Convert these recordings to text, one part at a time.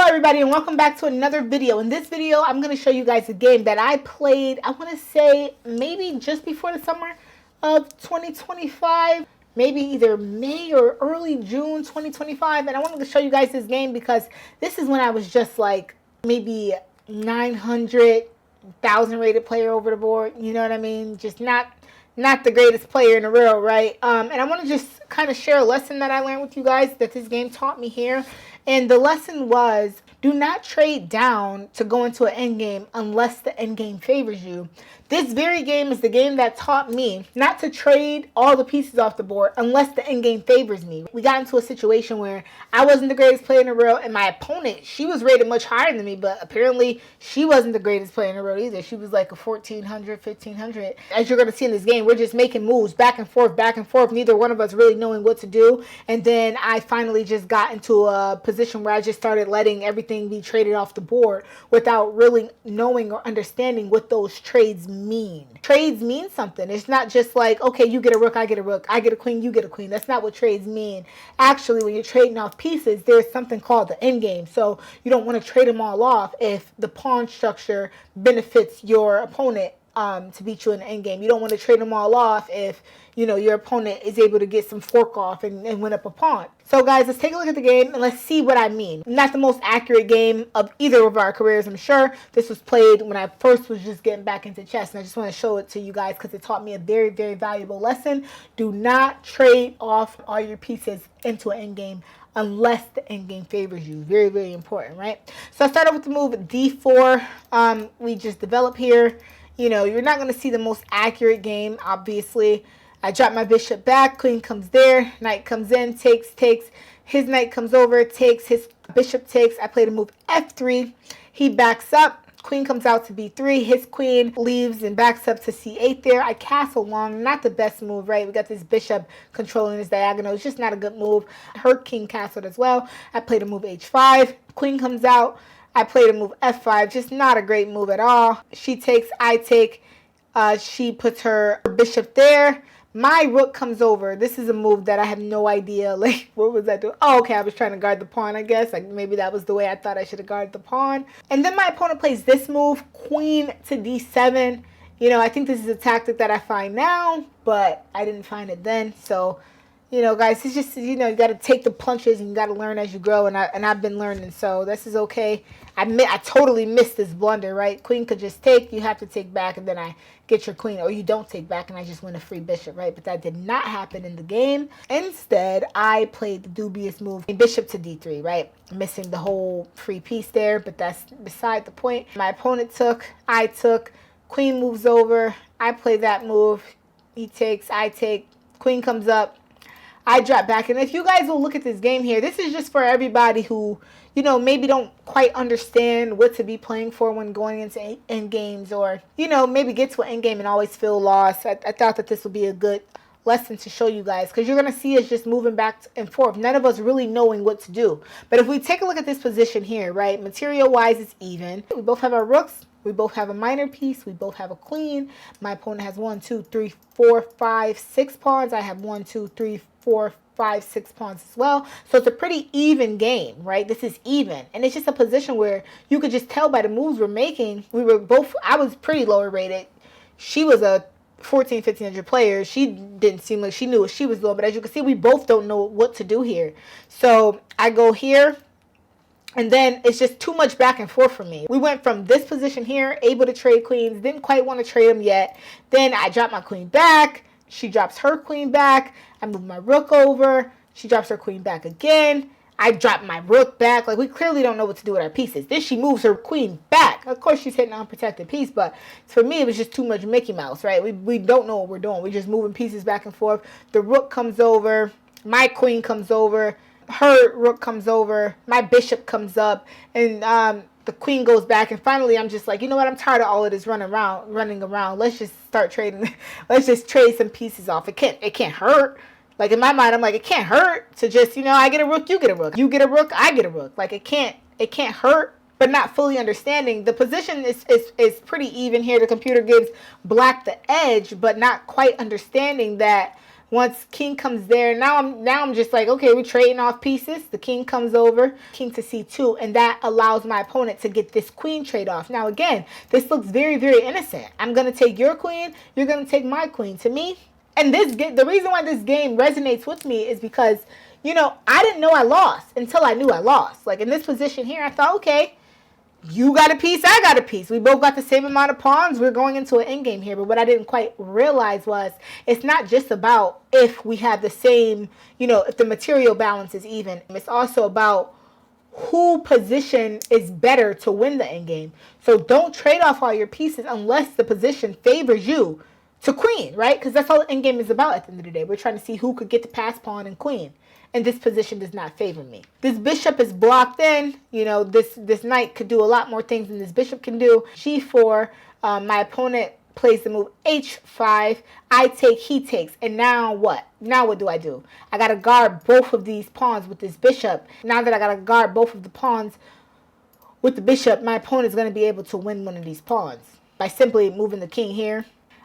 everybody, and welcome back to another video. In this video, I'm going to show you guys a game that I played, I want to say maybe just before the summer of 2025. Maybe either May or early June 2025. And I wanted to show you guys this game because this is when I was just like maybe 900,000 rated player over the board. You know what I mean? Just not the greatest player in the world, right? And I want to just kind of share a lesson that I learned with you guys that this game taught me here. And the lesson was, do not trade down to go into an end game unless the end game favors you. This very game is the game that taught me not to trade all the pieces off the board unless the end game favors me. We got into a situation where I wasn't the greatest player in the world, and my opponent, she was rated much higher than me, but apparently she wasn't the greatest player in the world either. She was like a 1400, 1500. As you're going to see in this game, we're just making moves back and forth, neither one of us really knowing what to do. And then I finally just got into a position where I just started letting everything be traded off the board without really knowing or understanding what those trades mean. Trades mean something. It's not just like, okay, you get a rook, I get a rook, I get a queen, you get a queen. That's not what trades mean. Actually, when you're trading off pieces, there's something called the end game. So you don't want to trade them all off if the pawn structure benefits your opponent to beat you in the end game. You don't want to trade them all off if, you know, your opponent is able to get some fork off and win up a pawn. So guys, let's take a look at the game and let's see what I mean. Not the most accurate game of either of our careers, I'm sure. This was played when I first was just getting back into chess, and I just want to show it to you guys because it taught me a very, very valuable lesson. Do not trade off all your pieces into an end game unless the end game favors you. Very, very important, right? So I started with the move d4. We just develop here. You know, you're not going to see the most accurate game, obviously. I drop my bishop back, queen comes there, knight comes in, takes, his knight comes over, takes, his bishop takes. I play the move f3. He backs up, queen comes out to b3, his queen leaves and backs up to c8 there. I castle long, not the best move, right? We got this bishop controlling his diagonal. It's just not a good move. Her king castled as well. I play the move h5, queen comes out. I played a move f5, just not a great move at all. She takes, I take. She puts her bishop there. My rook comes over. This is a move that I have no idea. Like, what was I doing? Oh, okay, I was trying to guard the pawn, I guess. Like, maybe that was the way I thought I should have guarded the pawn. And then my opponent plays this move, queen to d7. You know, I think this is a tactic that I find now, but I didn't find it then. So, you know, guys, it's just, you know, you got to take the punches and you got to learn as you grow. And I've been learning, so this is okay. I totally missed this blunder, right? Queen could just take, you have to take back, and then I get your queen, or you don't take back and I just win a free bishop, right? But that did not happen in the game. Instead, I played the dubious move, bishop to d3, right? Missing the whole free piece there, but that's beside the point. My opponent took, I took, queen moves over, I play that move, he takes, I take, queen comes up, I drop back. And if you guys will look at this game here, this is just for everybody who, you know, maybe don't quite understand what to be playing for when going into end games, or, you know, maybe get to an end game and always feel lost. I thought that this would be a good lesson to show you guys, because you're going to see us just moving back and forth, none of us really knowing what to do. But if we take a look at this position here, right, material wise, it's even. We both have our rooks. We both have a minor piece. We both have a queen. My opponent has 1, 2, 3, 4, 5, 6 pawns. I have 1, 2, 3, 4, 5, 6 pawns as well. So it's a pretty even game, right? This is even. And it's just a position where you could just tell by the moves we're making. We were both, I was pretty lower rated. She was a 1500 player. She didn't seem like she knew what she was doing. But as you can see, we both don't know what to do here. So I go here. And then it's just too much back and forth for me. We went from this position here, able to trade queens, didn't quite want to trade them yet. Then I drop my queen back. She drops her queen back. I move my rook over. She drops her queen back again. I drop my rook back. Like, we clearly don't know what to do with our pieces. Then she moves her queen back. Of course, she's hitting an unprotected piece, but for me, it was just too much Mickey Mouse, right? We don't know what we're doing. We're just moving pieces back and forth. The rook comes over. My queen comes over. Her rook comes over, my bishop comes up, and the queen goes back. And finally, I'm just like, you know what? I'm tired of all of this running around. Let's just start trading. Let's just trade some pieces off. It can't hurt. Like, in my mind, I'm like, it can't hurt to just, you know, I get a rook, you get a rook. You get a rook, I get a rook. Like, it can't hurt. But not fully understanding. The position is pretty even here. The computer gives black the edge, but not quite understanding that Once king comes there, now I'm just like, okay, we're trading off pieces. The king comes over, king to c2, and that allows my opponent to get this queen trade off. Now again, this looks very, very innocent. I'm gonna take your queen, you're gonna take my queen. To me, and the reason why this game resonates with me is because, you know, I didn't know I lost until I knew I lost. Like in this position here, I thought, okay, you got a piece, I got a piece. We both got the same amount of pawns. We're going into an endgame here. But what I didn't quite realize was it's not just about if we have the same, you know, if the material balance is even. It's also about who position is better to win the endgame. So don't trade off all your pieces unless the position favors you to queen, right? Because that's all the endgame is about at the end of the day. We're trying to see who could get the pass pawn and queen. And this position does not favor me. This bishop is blocked in. You know, this knight could do a lot more things than this bishop can do. g4, my opponent plays the move h5. I take, he takes. And now what? Now what do? I got to guard both of these pawns with this bishop. Now that I got to guard both of the pawns with the bishop, my opponent is going to be able to win one of these pawns. By simply moving the king here,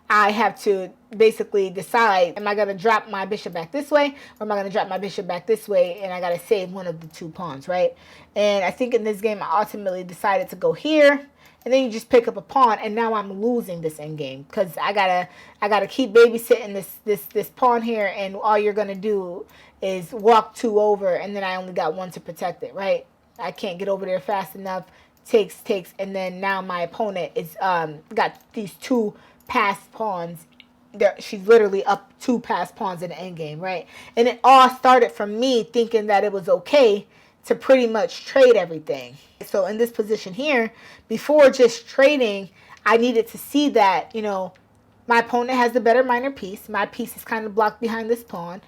I have to basically decide, am I going to drop my bishop back this way, or am I going to drop my bishop back this way, and I got to save one of the two pawns, right? And I think in this game, I ultimately decided to go here, and then you just pick up a pawn, and now I'm losing this endgame, because I gotta keep babysitting this pawn here, and all you're going to do is walk two over, and then I only got one to protect it, right? I can't get over there fast enough. Takes, and then now my opponent is got these two passed pawns. She's literally up two passed pawns in the endgame, right? And it all started from me thinking that it was okay to pretty much trade everything. So in this position here, before just trading, I needed to see that, you know, my opponent has the better minor piece. My piece is kind of blocked behind this pawn.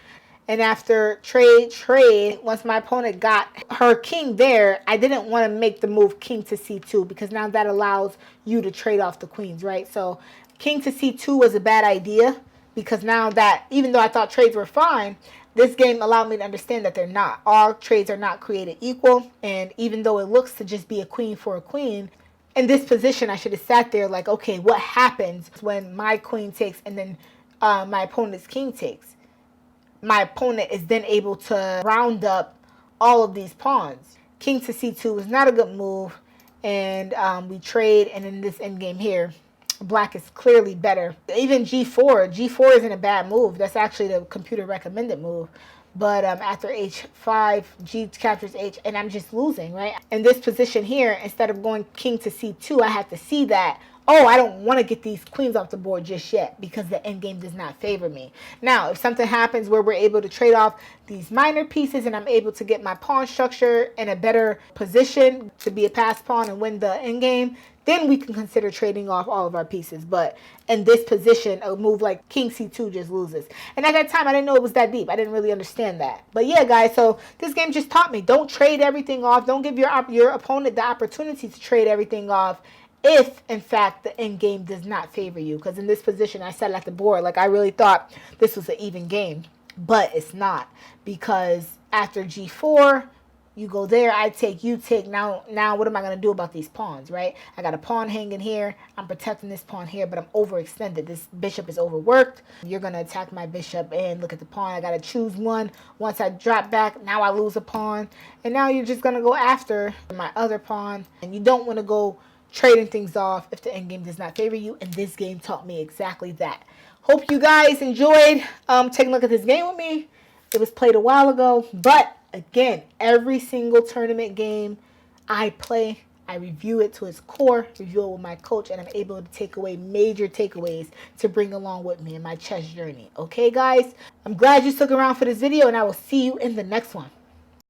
And after trade, once my opponent got her king there, I didn't want to make the move king to c2, because now that allows you to trade off the queens, right? So king to c2 was a bad idea, because now that, even though I thought trades were fine, this game allowed me to understand that they're not. All trades are not created equal, and even though it looks to just be a queen for a queen, in this position I should have sat there like, okay, what happens when my queen takes and then my opponent's king takes? My opponent is then able to round up all of these pawns. King to c2 is not a good move, and we trade, and in this endgame here, black is clearly better. Even g4 isn't a bad move. That's actually the computer recommended move. But after h5, g captures h, and I'm just losing, right? In this position here, instead of going king to c2, I have to see that, oh, I don't want to get these queens off the board just yet, because the endgame does not favor me. Now, if something happens where we're able to trade off these minor pieces and I'm able to get my pawn structure in a better position to be a pass pawn and win the endgame, then we can consider trading off all of our pieces. But in this position, a move like king c2 just loses. And at that time, I didn't know it was that deep. I didn't really understand that. But yeah, guys, so this game just taught me, don't trade everything off. Don't give your opponent the opportunity to trade everything off if, in fact, the end game does not favor you. Because in this position, I sat at the board like I really thought this was an even game. But it's not. Because after g4, you go there, I take, you take. Now what am I going to do about these pawns, right? I got a pawn hanging here. I'm protecting this pawn here, but I'm overextended. This bishop is overworked. You're going to attack my bishop, and look at the pawn. I got to choose one. Once I drop back, now I lose a pawn. And now you're just going to go after my other pawn. And you don't want to go trading things off if the endgame does not favor you. And this game taught me exactly that. Hope you guys enjoyed taking a look at this game with me. It was played a while ago, but again, every single tournament game I play, I review it to its core, review it with my coach, and I'm able to take away major takeaways to bring along with me in my chess journey. Okay, guys? I'm glad you stuck around for this video, and I will see you in the next one.